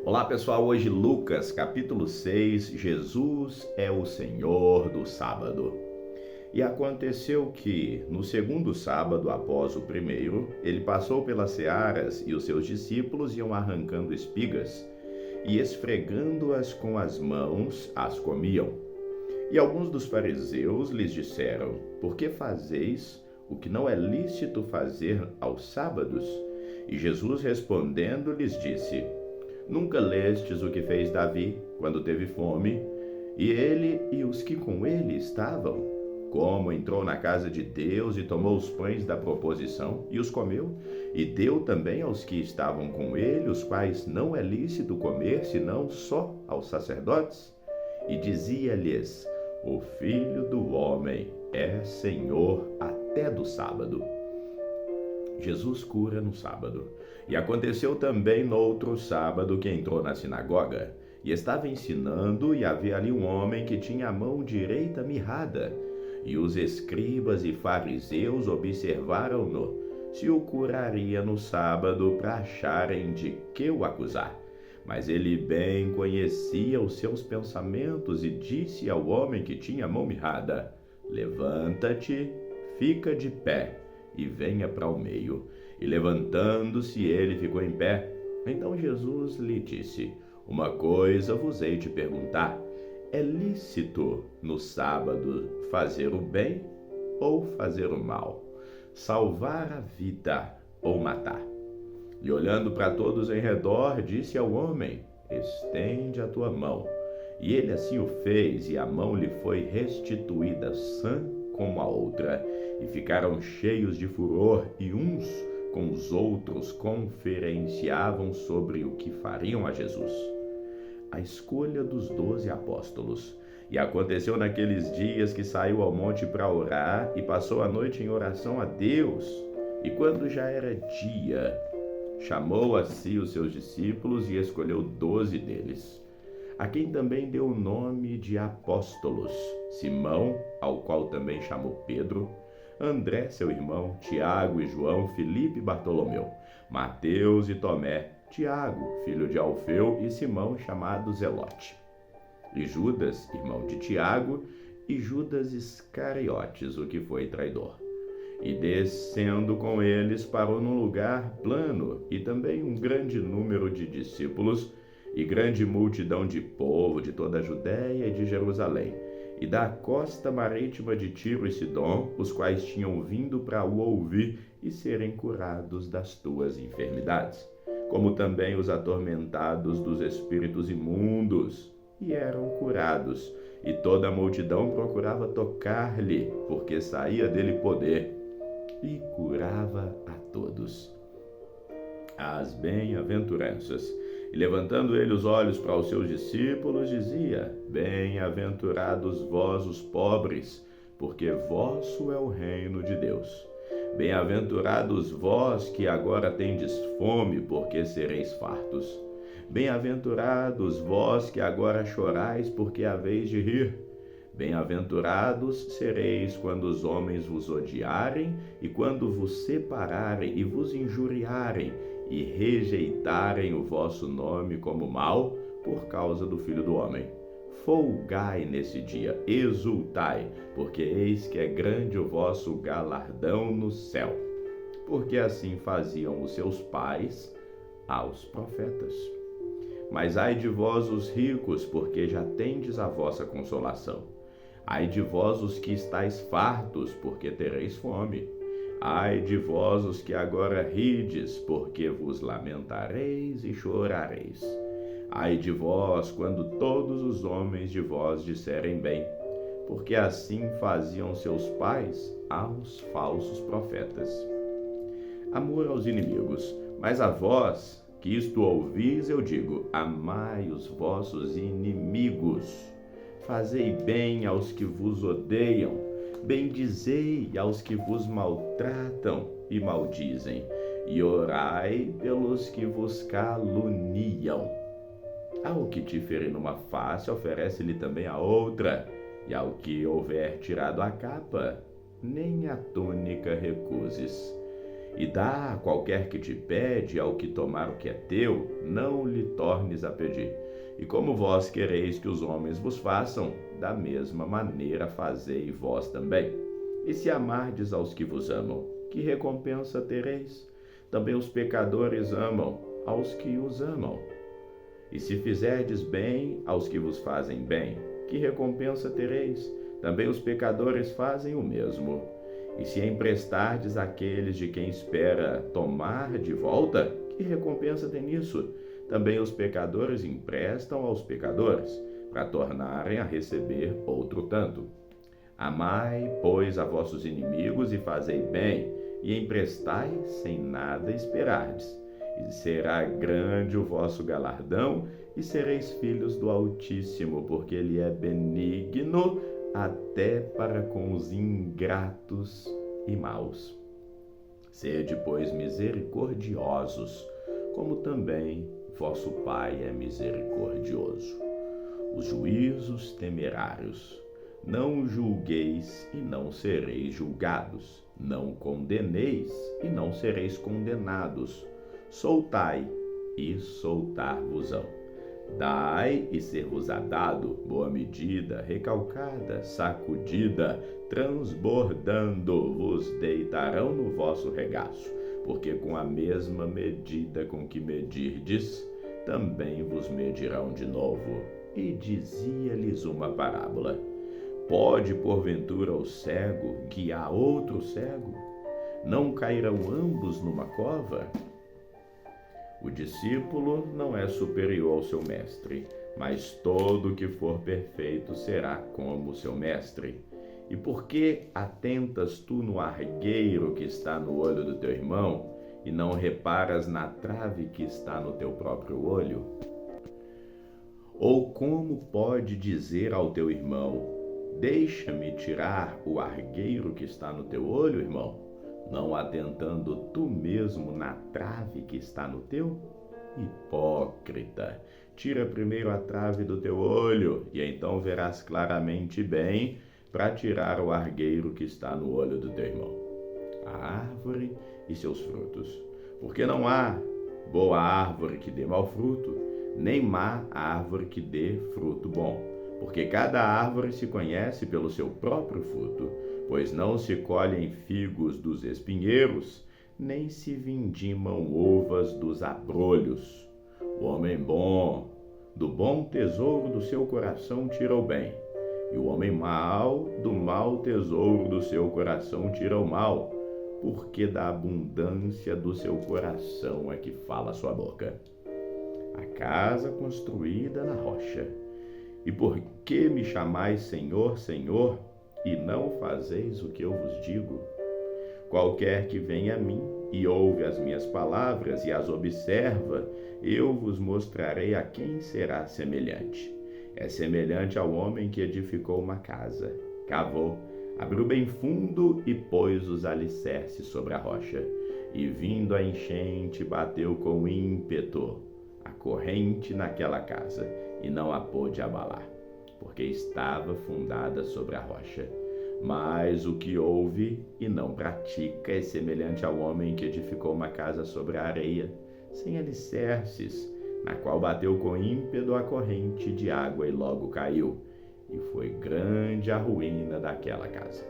Olá pessoal, hoje Lucas capítulo 6, Jesus é o Senhor do sábado. E aconteceu que, no segundo sábado após o primeiro, ele passou pelas searas e os seus discípulos iam arrancando espigas e esfregando-as com as mãos, as comiam. E alguns dos fariseus lhes disseram: por que fazeis o que não é lícito fazer aos sábados? E Jesus respondendo lhes disse: nunca lestes o que fez Davi quando teve fome, e ele e os que com ele estavam? Como entrou na casa de Deus e tomou os pães da proposição e os comeu, e deu também aos que estavam com ele, os quais não é lícito comer, senão só aos sacerdotes? E dizia-lhes: o Filho do Homem é Senhor até do sábado. Jesus cura no sábado. E aconteceu também no outro sábado que entrou na sinagoga, e estava ensinando, e havia ali um homem que tinha a mão direita mirrada. E os escribas e fariseus observaram-no, se o curaria no sábado, para acharem de que o acusar. Mas ele bem conhecia os seus pensamentos, e disse ao homem que tinha a mão mirrada: levanta-te, fica de pé, e venha para o meio. E levantando-se, ele ficou em pé. Então Jesus lhe disse: uma coisa vos hei de perguntar: é lícito no sábado fazer o bem ou fazer o mal? Salvar a vida ou matar? E olhando para todos em redor, disse ao homem: estende a tua mão. E ele assim o fez, e a mão lhe foi restituída sã como a outra. E ficaram cheios de furor, e uns com os outros conferenciavam sobre o que fariam a Jesus. A escolha dos 12 apóstolos. E aconteceu naqueles dias que saiu ao monte para orar, e passou a noite em oração a Deus. E quando já era dia, chamou a si os seus discípulos e escolheu 12 deles, a quem também deu o nome de apóstolos: Simão, ao qual também chamou Pedro, André, seu irmão, Tiago e João, Filipe e Bartolomeu, Mateus e Tomé, Tiago, filho de Alfeu, e Simão, chamado Zelote, e Judas, irmão de Tiago, e Judas Iscariotes, o que foi traidor. E descendo com eles, parou num lugar plano, e também um grande número de discípulos, e grande multidão de povo de toda a Judéia e de Jerusalém, e da costa marítima de Tiro e Sidom, os quais tinham vindo para o ouvir e serem curados das tuas enfermidades, como também os atormentados dos espíritos imundos, e eram curados. E toda a multidão procurava tocar-lhe, porque saía dele poder, e curava a todos. As bem-aventuranças. E levantando ele os olhos para os seus discípulos, dizia: bem-aventurados vós os pobres, porque vosso é o reino de Deus. Bem-aventurados vós que agora tendes fome, porque sereis fartos. Bem-aventurados vós que agora chorais, porque haveis de rir. Bem-aventurados sereis quando os homens vos odiarem, e quando vos separarem e vos injuriarem, e rejeitarem o vosso nome como mal, por causa do Filho do Homem. Folgai nesse dia, exultai, porque eis que é grande o vosso galardão no céu. Porque assim faziam os seus pais aos profetas. Mas ai de vós os ricos, porque já tendes a vossa consolação. Ai de vós os que estáis fartos, porque tereis fome. Ai de vós os que agora rides, porque vos lamentareis e chorareis. Ai de vós, quando todos os homens de vós disserem bem, porque assim faziam seus pais aos falsos profetas. Amor aos inimigos. Mas a vós, que isto ouvis, eu digo: amai os vossos inimigos. Fazei bem aos que vos odeiam, bendizei aos que vos maltratam e maldizem, e orai pelos que vos caluniam. Ao que te ferir numa face, oferece-lhe também a outra, e ao que houver tirado a capa, nem a túnica recuses. E dá a qualquer que te pede, ao que tomar o que é teu, não lhe tornes a pedir. E como vós quereis que os homens vos façam, da mesma maneira fazei vós também. E se amardes aos que vos amam, que recompensa tereis? Também os pecadores amam aos que os amam. E se fizerdes bem aos que vos fazem bem, que recompensa tereis? Também os pecadores fazem o mesmo. E se emprestardes àqueles de quem espera tomar de volta, que recompensa tem nisso? Também os pecadores emprestam aos pecadores, para tornarem a receber outro tanto. Amai, pois, a vossos inimigos e fazei bem, e emprestai sem nada esperardes. E será grande o vosso galardão, e sereis filhos do Altíssimo, porque ele é benigno até para com os ingratos e maus. Sede, pois, misericordiosos, como também vosso Pai é misericordioso. Os juízos temerários. Não julgueis e não sereis julgados. Não condeneis e não sereis condenados. Soltai e soltar-vos-ão. Dai e ser-vos-á dado, boa medida, recalcada, sacudida, transbordando, vos deitarão no vosso regaço, porque com a mesma medida com que medirdes, também vos medirão de novo. E dizia-lhes uma parábola: pode porventura o cego guiar outro cego? Não cairão ambos numa cova? O discípulo não é superior ao seu mestre, mas todo que for perfeito será como seu mestre. E por que atentas tu no argueiro que está no olho do teu irmão, e não reparas na trave que está no teu próprio olho? Ou como pode dizer ao teu irmão: deixa-me tirar o argueiro que está no teu olho, irmão, não atentando tu mesmo na trave que está no teu? Hipócrita, tira primeiro a trave do teu olho, e então verás claramente bem para tirar o argueiro que está no olho do teu irmão. A árvore e seus frutos. Porque não há boa árvore que dê mau fruto, nem má árvore que dê fruto bom. Porque cada árvore se conhece pelo seu próprio fruto, pois não se colhem figos dos espinheiros, nem se vindimam uvas dos abrolhos. O homem bom, do bom tesouro do seu coração tira o bem, e o homem mau, do mau tesouro do seu coração tira o mal, porque da abundância do seu coração é que fala a sua boca. A casa construída na rocha. E por que me chamais Senhor, Senhor, e não fazeis o que eu vos digo? Qualquer que vem a mim e ouve as minhas palavras e as observa, eu vos mostrarei a quem será semelhante. É semelhante ao homem que edificou uma casa, cavou, abriu bem fundo e pôs os alicerces sobre a rocha. E vindo a enchente, bateu com ímpeto a corrente naquela casa, e não a pôde abalar, porque estava fundada sobre a rocha. Mas o que ouve e não pratica é semelhante ao homem que edificou uma casa sobre a areia, sem alicerces, na qual bateu com ímpeto a corrente de água e logo caiu, e foi grande a ruína daquela casa.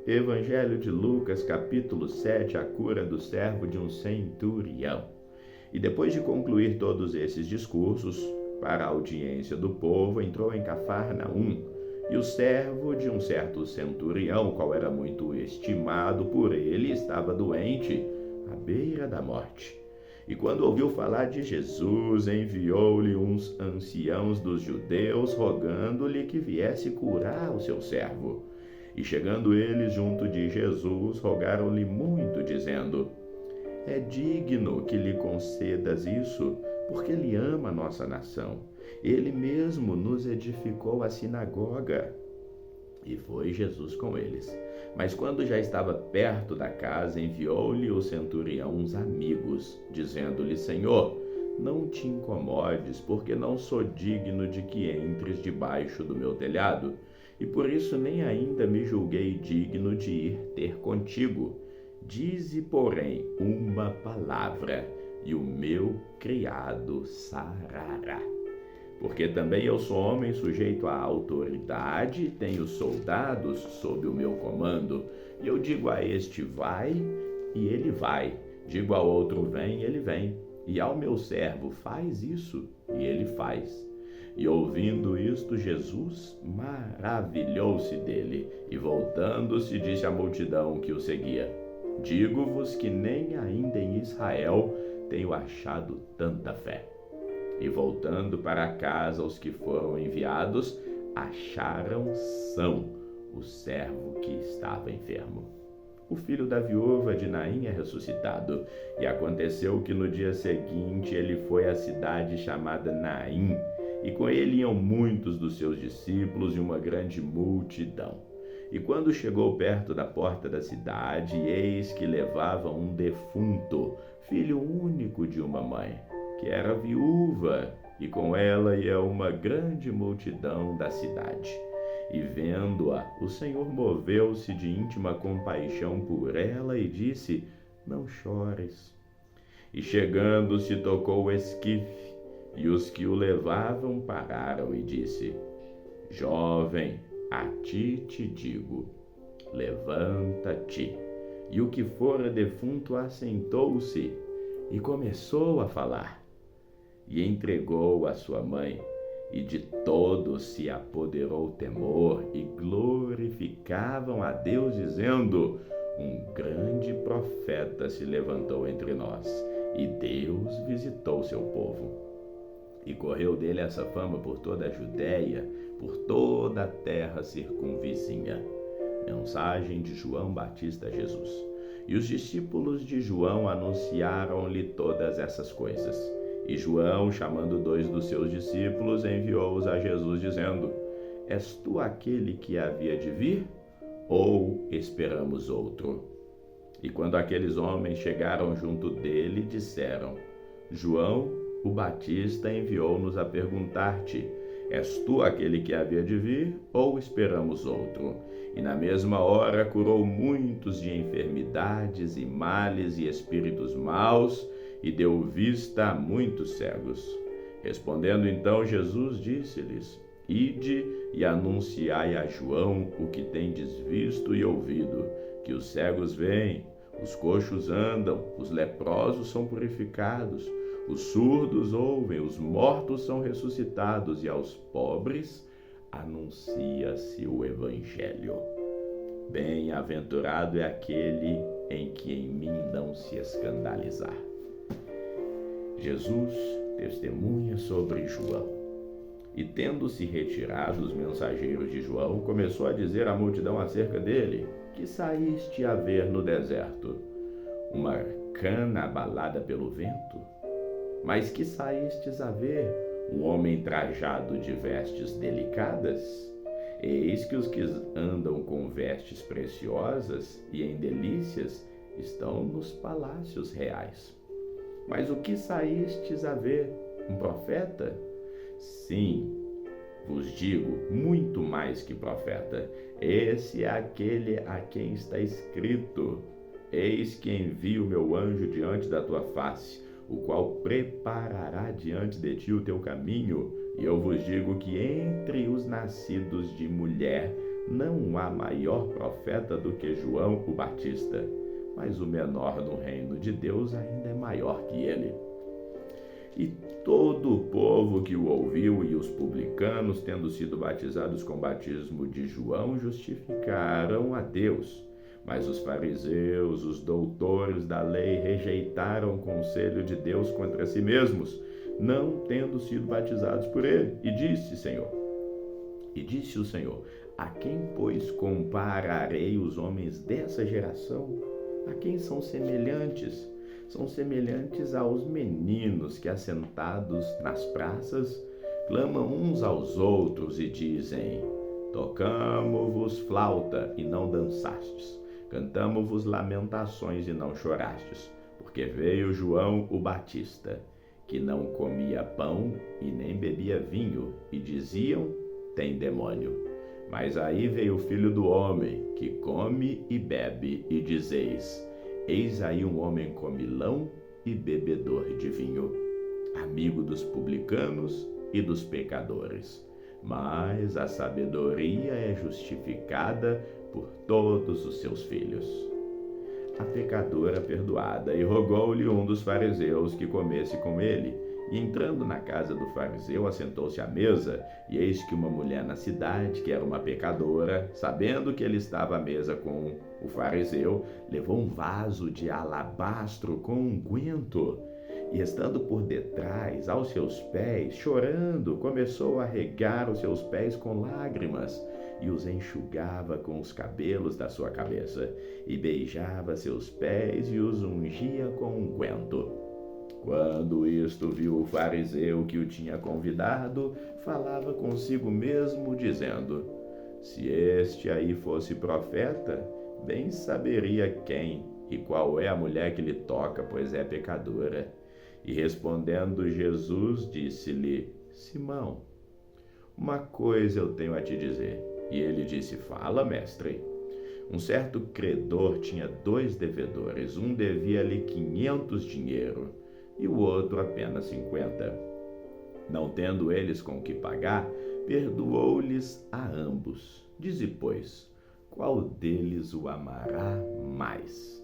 Evangelho de Lucas, capítulo 7, a cura do servo de um centurião. E depois de concluir todos esses discursos, para a audiência do povo, entrou em Cafarnaum, e o servo de um certo centurião, qual era muito estimado por ele, estava doente, à beira da morte. E quando ouviu falar de Jesus, enviou-lhe uns anciãos dos judeus, rogando-lhe que viesse curar o seu servo. E chegando eles junto de Jesus, rogaram-lhe muito, dizendo: é digno que lhe concedas isso, porque ele ama a nossa nação. Ele mesmo nos edificou a sinagoga. E foi Jesus com eles. Mas quando já estava perto da casa, enviou-lhe o centurião uns amigos, dizendo-lhe: Senhor, não te incomodes, porque não sou digno de que entres debaixo do meu telhado, e por isso nem ainda me julguei digno de ir ter contigo. Dize, porém, uma palavra, e o meu criado sarará. Porque também eu sou homem sujeito à autoridade, tenho soldados sob o meu comando. E eu digo a este, vai, e ele vai. Digo ao outro, vem, e ele vem. E ao meu servo, faz isso, e ele faz. E ouvindo isto, Jesus maravilhou-se dele, e voltando-se, disse à multidão que o seguia: digo-vos que nem ainda em Israel tenho achado tanta fé. E voltando para casa os que foram enviados, acharam são o servo que estava enfermo. O filho da viúva de Naim é ressuscitado, e aconteceu que no dia seguinte ele foi à cidade chamada Naim, e com ele iam muitos dos seus discípulos e uma grande multidão. E quando chegou perto da porta da cidade, eis que levavam um defunto, filho único de uma mãe, que era viúva, e com ela ia uma grande multidão da cidade. E vendo-a, o Senhor moveu-se de íntima compaixão por ela e disse: não chores. E chegando-se, tocou o esquife, e os que o levavam pararam e disse: jovem, a ti te digo, levanta-te. E o que fora defunto assentou-se e começou a falar. E entregou a sua mãe, e de todos se apoderou temor, e glorificavam a Deus, dizendo: um grande profeta se levantou entre nós, e Deus visitou seu povo. E correu dele essa fama por toda a Judéia, por toda a terra circunvizinha. Mensagem de João Batista a Jesus. E os discípulos de João anunciaram-lhe todas essas coisas. E João, chamando 2 dos seus discípulos, enviou-os a Jesus, dizendo: és tu aquele que havia de vir, ou esperamos outro? E quando aqueles homens chegaram junto dele, disseram: João, o Batista, enviou-nos a perguntar-te: és tu aquele que havia de vir, ou esperamos outro? E na mesma hora curou muitos de enfermidades e males e espíritos maus, e deu vista a muitos cegos. Respondendo então Jesus, disse-lhes: ide e anunciai a João o que tendes visto e ouvido, que os cegos veem, os coxos andam, os leprosos são purificados, os surdos ouvem, os mortos são ressuscitados, e aos pobres anuncia-se o Evangelho. Bem-aventurado é aquele em que em mim não se escandalizar. Jesus testemunha sobre João. E tendo-se retirado os mensageiros de João, começou a dizer à multidão acerca dele: que saíste a ver no deserto? Uma cana abalada pelo vento? Mas que saístes a ver? Um homem trajado de vestes delicadas? Eis que os que andam com vestes preciosas e em delícias estão nos palácios reais. Mas o que saístes a ver? Um profeta? Sim, vos digo, muito mais que profeta. Esse é aquele a quem está escrito: eis que envio o meu anjo diante da tua face, o qual preparará diante de ti o teu caminho. E eu vos digo que entre os nascidos de mulher não há maior profeta do que João o Batista, mas o menor no reino de Deus ainda é maior que ele. E todo o povo que o ouviu e os publicanos, tendo sido batizados com o batismo de João, justificaram a Deus. Mas os fariseus, os doutores da lei, rejeitaram o conselho de Deus contra si mesmos, não tendo sido batizados por ele. E disse o Senhor: a quem, pois, compararei os homens dessa geração? A quem são semelhantes? São semelhantes aos meninos que, assentados nas praças, clamam uns aos outros e dizem: tocamo-vos flauta e não dançastes, cantamo-vos lamentações e não chorastes, porque veio João o Batista, que não comia pão e nem bebia vinho, e diziam: tem demônio. Mas aí veio o Filho do Homem, que come e bebe, e dizeis: Eis aí um homem comilão e bebedor de vinho, amigo dos publicanos e dos pecadores. Mas a sabedoria é justificada por todos os seus filhos. A pecadora perdoada, e rogou-lhe um dos fariseus que comesse com ele. E entrando na casa do fariseu, assentou-se à mesa, e eis que uma mulher na cidade, que era uma pecadora, sabendo que ele estava à mesa com o fariseu, levou um vaso de alabastro com unguento, e estando por detrás, aos seus pés, chorando, começou a regar os seus pés com lágrimas, e os enxugava com os cabelos da sua cabeça, e beijava seus pés e os ungia com unguento. Quando isto viu o fariseu que o tinha convidado, falava consigo mesmo, dizendo: se este aí fosse profeta, bem saberia quem e qual é a mulher que lhe toca, pois é pecadora. E respondendo Jesus, disse-lhe: Simão, uma coisa eu tenho a te dizer. E ele disse: fala, mestre. Um certo credor tinha 2 devedores, um devia-lhe 500 dinheiro e o outro apenas 50. Não tendo eles com que pagar, perdoou-lhes a ambos. Dize, pois, qual deles o amará mais?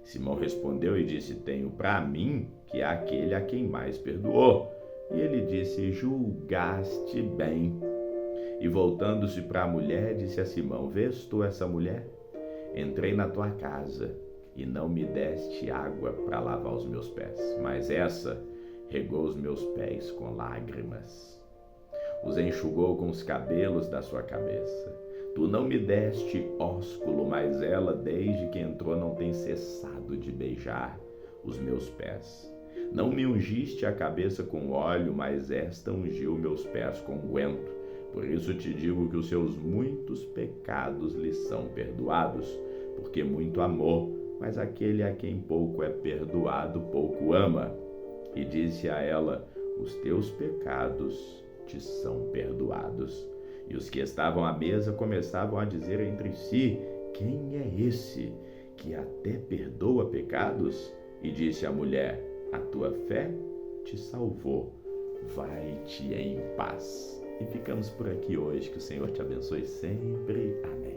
Simão respondeu e disse: tenho para mim que é aquele a quem mais perdoou. E ele disse: julgaste bem. E voltando-se para a mulher, disse a Simão: vês tu essa mulher? Entrei na tua casa e não me deste água para lavar os meus pés, mas essa regou os meus pés com lágrimas, os enxugou com os cabelos da sua cabeça. Tu não me deste ósculo, mas ela, desde que entrou, não tem cessado de beijar os meus pés. Não me ungiste a cabeça com óleo, mas esta ungiu meus pés com unguento. Por isso te digo que os seus muitos pecados lhe são perdoados, porque muito amou, mas aquele a quem pouco é perdoado, pouco ama. E disse a ela: os teus pecados te são perdoados. E os que estavam à mesa começavam a dizer entre si: quem é esse que até perdoa pecados? E disse a mulher: a tua fé te salvou, vai-te em paz. E ficamos por aqui hoje, que o Senhor te abençoe sempre. Amém.